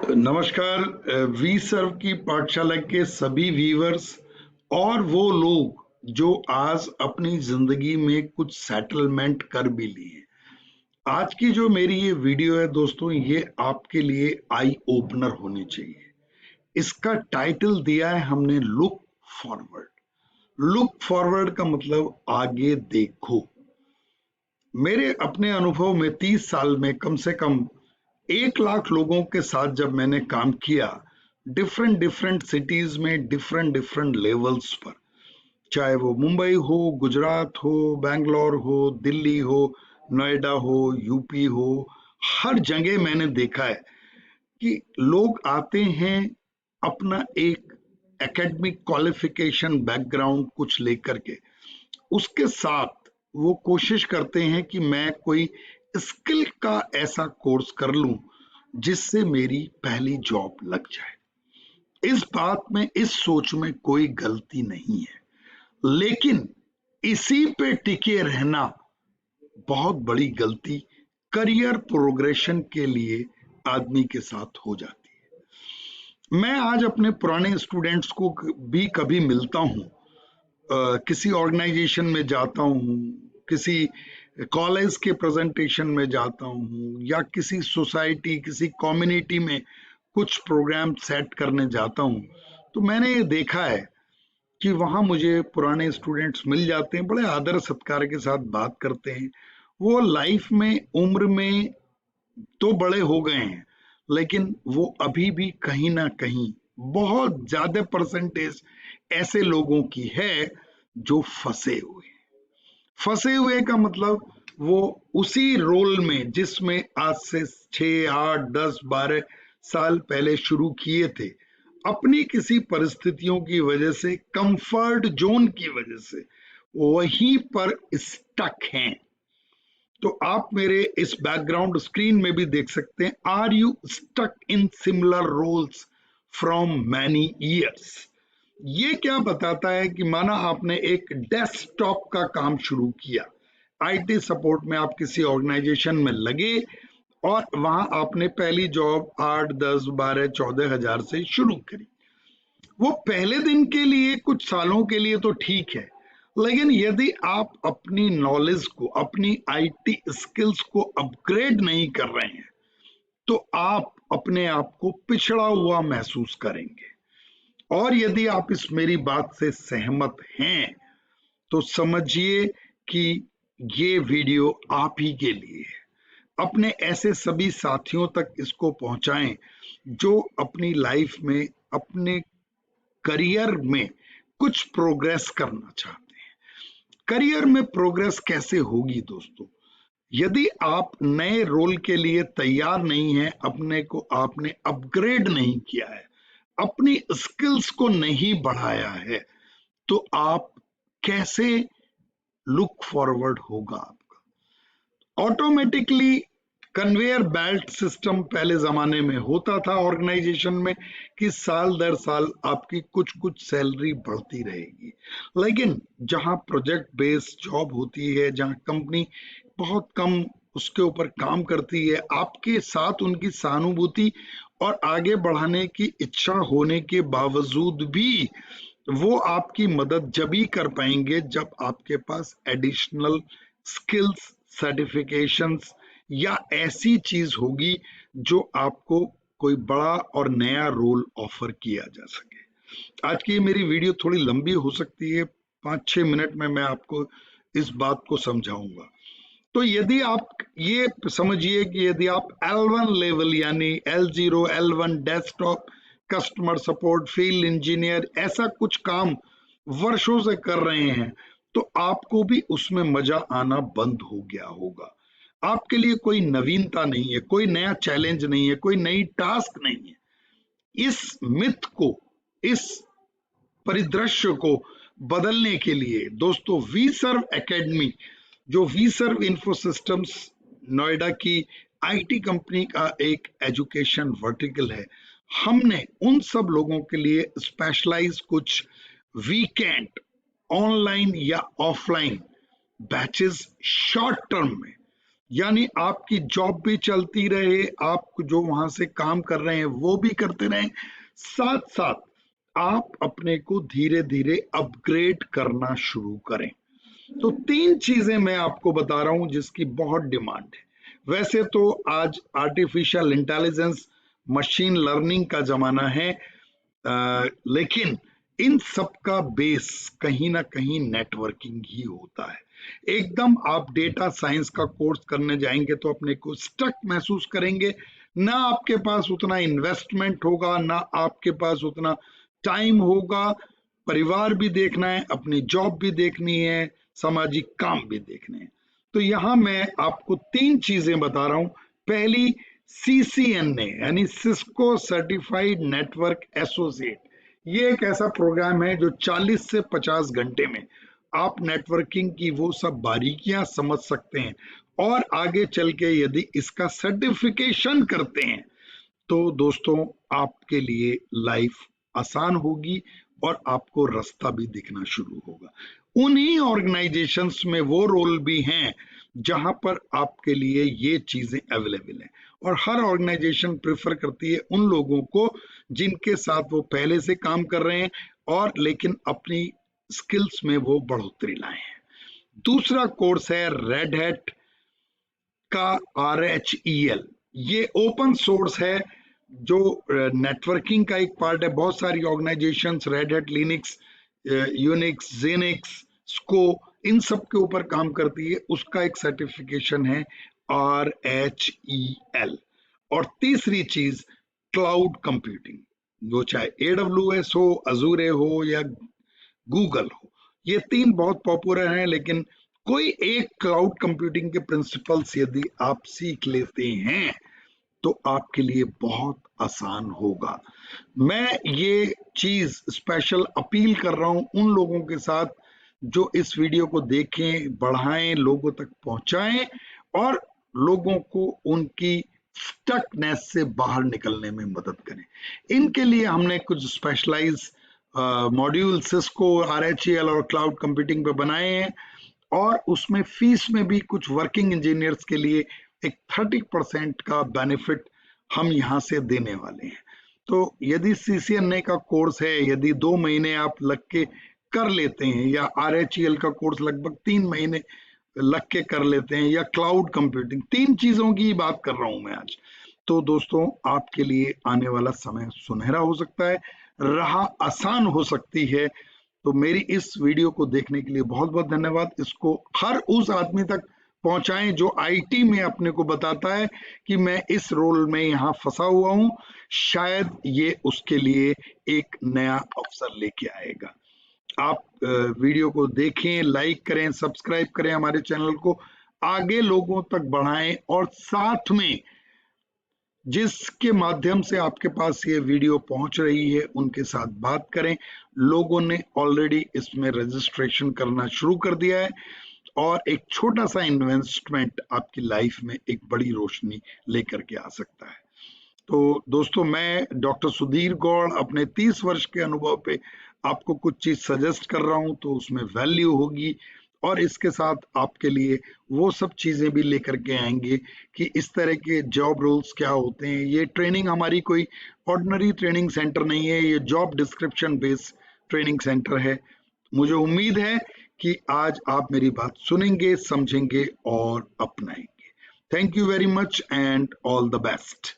नमस्कार। वी सर्व की पाठशाला के सभी व्यूअर्स और वो लोग जो आज अपनी जिंदगी में कुछ सेटलमेंट कर भी लिए। आज की जो मेरी ये वीडियो है दोस्तों, ये आपके लिए आई ओपनर होनी चाहिए। इसका टाइटल दिया है हमने लुक फॉरवर्ड। लुक फॉरवर्ड का मतलब आगे देखो। मेरे अपने अनुभव में 30 साल में कम से कम 1 लाख लोगों के साथ जब मैंने काम किया, डिफरेंट डिफरेंट सिटीज में डिफरेंट डिफरेंट लेवल्स पर, चाहे वो मुंबई हो, गुजरात हो, बैंगलोर हो, दिल्ली हो, नोएडा हो, यूपी हो, हर जगह मैंने देखा है कि लोग आते हैं अपना एक एकेडमिक क्वालिफिकेशन बैकग्राउंड कुछ लेकर के, उसके साथ वो कोशिश करते हैं कि मैं कोई स्किल का ऐसा कोर्स कर लूं जिससे मेरी पहली जॉब लग जाए। इस बात में, इस सोच में कोई गलती नहीं है, लेकिन इसी पे टिके रहना बहुत बड़ी गलती करियर प्रोग्रेशन के लिए आदमी के साथ हो जाती है। मैं आज अपने पुराने स्टूडेंट्स को भी कभी मिलता हूं, किसी ऑर्गेनाइजेशन में जाता हूँ, किसी कॉलेज के प्रेजेंटेशन में जाता हूँ, या किसी सोसाइटी, किसी कम्युनिटी में कुछ प्रोग्राम सेट करने जाता हूँ, तो मैंने ये देखा है कि वहाँ मुझे पुराने स्टूडेंट्स मिल जाते हैं, बड़े आदर सत्कार के साथ बात करते हैं। वो लाइफ में, उम्र में तो बड़े हो गए हैं, लेकिन वो अभी भी कहीं ना कहीं बहुत ज्यादा परसेंटेज ऐसे लोगों की है जो फंसे हुए का मतलब वो उसी रोल में जिसमें आज से 6, 8, 10, 12 साल पहले शुरू किए थे, अपनी किसी परिस्थितियों की वजह से, कंफर्ट जोन की वजह से वहीं पर स्टक हैं। तो आप मेरे इस बैकग्राउंड स्क्रीन में भी देख सकते हैं, are you stuck in similar roles from many years. ये क्या बताता है कि माना आपने एक डेस्कटॉप का काम शुरू किया, आईटी सपोर्ट में आप किसी ऑर्गेनाइजेशन में लगे और वहां आपने पहली जॉब 8, 10, 12, 14 हजार से शुरू करी। वो पहले दिन के लिए, कुछ सालों के लिए तो ठीक है, लेकिन यदि आप अपनी नॉलेज को, अपनी आईटी स्किल्स को अपग्रेड नहीं कर रहे हैं, तो आप अपने आप को पिछड़ा हुआ महसूस करेंगे। और यदि आप इस मेरी बात से सहमत हैं, तो समझिए कि ये वीडियो आप ही के लिए है। अपने ऐसे सभी साथियों तक इसको पहुंचाएं जो अपनी लाइफ में, अपने करियर में कुछ प्रोग्रेस करना चाहते हैं। करियर में प्रोग्रेस कैसे होगी दोस्तों? यदि आप नए रोल के लिए तैयार नहीं हैं, अपने को आपने अपग्रेड नहीं किया है, अपनी स्किल्स को नहीं बढ़ाया है, तो आप कैसे लुक फॉरवर्ड होगा आपका? ऑटोमेटिकली कन्वेयर बेल्ट सिस्टम पहले जमाने में होता था ऑर्गेनाइजेशन में कि साल दर साल आपकी कुछ कुछ सैलरी बढ़ती रहेगी, लेकिन जहां प्रोजेक्ट बेस्ड जॉब होती है, जहां कंपनी बहुत कम उसके ऊपर काम करती है, आपके साथ उनकी सहानुभूति और आगे बढ़ाने की इच्छा होने के बावजूद भी वो आपकी मदद जब ही कर पाएंगे जब आपके पास एडिशनल स्किल्स, सर्टिफिकेशंस या ऐसी चीज होगी जो आपको कोई बड़ा और नया रोल ऑफर किया जा सके। आज की मेरी वीडियो थोड़ी लंबी हो सकती है, 5-6 मिनट में मैं आपको इस बात को समझाऊंगा। तो यदि आप ये समझिए कि यदि आप L1 लेवल यानी L0, L1 desktop, customer support, field engineer, ऐसा कुछ काम वर्षों से कर रहे हैं, तो आपको भी उसमें मजा आना बंद हो गया होगा। आपके लिए कोई नवीनता नहीं है, कोई नया चैलेंज नहीं है, कोई नई टास्क नहीं है। इस मिथ को, इस परिदृश्य को बदलने के लिए दोस्तों, वी सर्व एकेडमी, जो V serve info systems Noida की आईटी कंपनी का एक एजुकेशन वर्टिकल है, हमने उन सब लोगों के लिए स्पेशलाइज कुछ वीकेंड ऑनलाइन या ऑफलाइन बैचेस शॉर्ट टर्म में यानी आपकी जॉब भी चलती रहे, आप जो वहां से काम कर रहे हैं वो भी करते रहें, साथ साथ आप अपने को धीरे धीरे अपग्रेड करना शुरू करें। तो 3 चीजें मैं आपको बता रहा हूं जिसकी बहुत डिमांड है। वैसे तो आज आर्टिफिशियल इंटेलिजेंस, मशीन लर्निंग का जमाना है, लेकिन इन सब का बेस कहीं ना कहीं नेटवर्किंग ही होता है। एकदम आप डेटा साइंस का कोर्स करने जाएंगे तो अपने को स्टक महसूस करेंगे, ना आपके पास उतना इन्वेस्टमेंट होगा, ना आपके पास उतना टाइम होगा। परिवार भी देखना है, अपनी जॉब भी देखनी है, सामाजिक काम भी देखने हैं। तो यहां मैं आपको 3 चीजें बता रहा हूं। पहली, सीसीएनए यानी सिस्को सर्टिफाइड नेटवर्क एसोसिएट। ये एक ऐसा प्रोग्राम है जो 40 से 50 घंटे में आप नेटवर्किंग की वो सब बारीकियां समझ सकते हैं, और आगे चल के यदि इसका सर्टिफिकेशन करते हैं तो दोस्तों आपके लिए लाइफ आसान होगी और आपको रास्ता भी दिखना शुरू होगा। उन्हीं ऑर्गेनाइजेशंस में वो रोल भी हैं जहां पर आपके लिए ये चीजें अवेलेबल हैं, और हर ऑर्गेनाइजेशन प्रेफर करती है उन लोगों को जिनके साथ वो पहले से काम कर रहे हैं और लेकिन अपनी स्किल्स में वो बढ़ोतरी लाए हैं। दूसरा कोर्स है रेड हैट का RHEL। ये ओपन सोर्स है, जो नेटवर्किंग का एक पार्ट है। बहुत सारी organisations Red Hat, Linux, Unix, Xenix, SCO, इन सब के ऊपर काम करती है। उसका एक सर्टिफिकेशन है RHEL। और तीसरी चीज क्लाउड कंप्यूटिंग, वो चाहे AWS हो, अजूरे हो या गूगल हो, ये 3 बहुत पॉपुलर हैं। लेकिन कोई एक क्लाउड कंप्यूटिंग के प्रिंसिपल्स यदि आप सीख लेते हैं तो आपके लिए बहुत आसान होगा। मैं ये चीज स्पेशल अपील कर रहा हूं उन लोगों के साथ जो इस वीडियो को देखें, बढ़ाएं, लोगों तक पहुंचाएं और लोगों को उनकी स्टकनेस से बाहर निकलने में मदद करें। इनके लिए हमने कुछ स्पेशलाइज मॉड्यूल सिस्को, RHEL और क्लाउड कंप्यूटिंग पे बनाए हैं, और उसमें फीस में भी कुछ वर्किंग इंजीनियर्स के लिए एक 30% का बेनिफिट हम यहाँ से देने वाले हैं। तो यदि CCNA का कोर्स है, यदि 2 महीने आप लग के कर लेते हैं, या RHEL का कोर्स लगभग 3 महीने लग के कर लेते हैं, या क्लाउड कंप्यूटिंग, 3 चीजों की बात कर रहा हूं मैं आज, तो दोस्तों आपके लिए आने वाला समय सुनहरा हो सकता है, राह आसान हो सकती है। तो मेरी इस वीडियो को देखने के लिए बहुत बहुत धन्यवाद। इसको हर उस आदमी तक पहुंचाएं जो IT में अपने को बताता है कि मैं इस रोल में यहाँ फंसा हुआ हूं, शायद ये उसके लिए एक नया अवसर लेके आएगा। आप वीडियो को देखें, लाइक करें, सब्सक्राइब करें, हमारे चैनल को आगे लोगों तक बढ़ाएं, और साथ में जिसके माध्यम से आपके पास ये वीडियो पहुंच रही है उनके साथ बात करें। लोगों ने ऑलरेडी इसमें रजिस्ट्रेशन करना शुरू कर दिया है, और एक छोटा सा इन्वेस्टमेंट आपकी लाइफ में एक बड़ी रोशनी लेकर के आ सकता है। तो दोस्तों, मैं डॉक्टर सुधीर गौड़ अपने 30 वर्ष के अनुभव पे आपको कुछ चीज सजेस्ट कर रहा हूं, तो उसमें वैल्यू होगी, और इसके साथ आपके लिए वो सब चीजें भी लेकर के आएंगे कि इस तरह के जॉब रोल्स क्या होते हैं। ये ट्रेनिंग हमारी कोई ऑर्डिनरी ट्रेनिंग सेंटर नहीं है, ये job description based training centre है। मुझे उम्मीद है कि आज आप मेरी बात सुनेंगे, समझेंगे और अपनाएंगे। Thank you very much and all the best.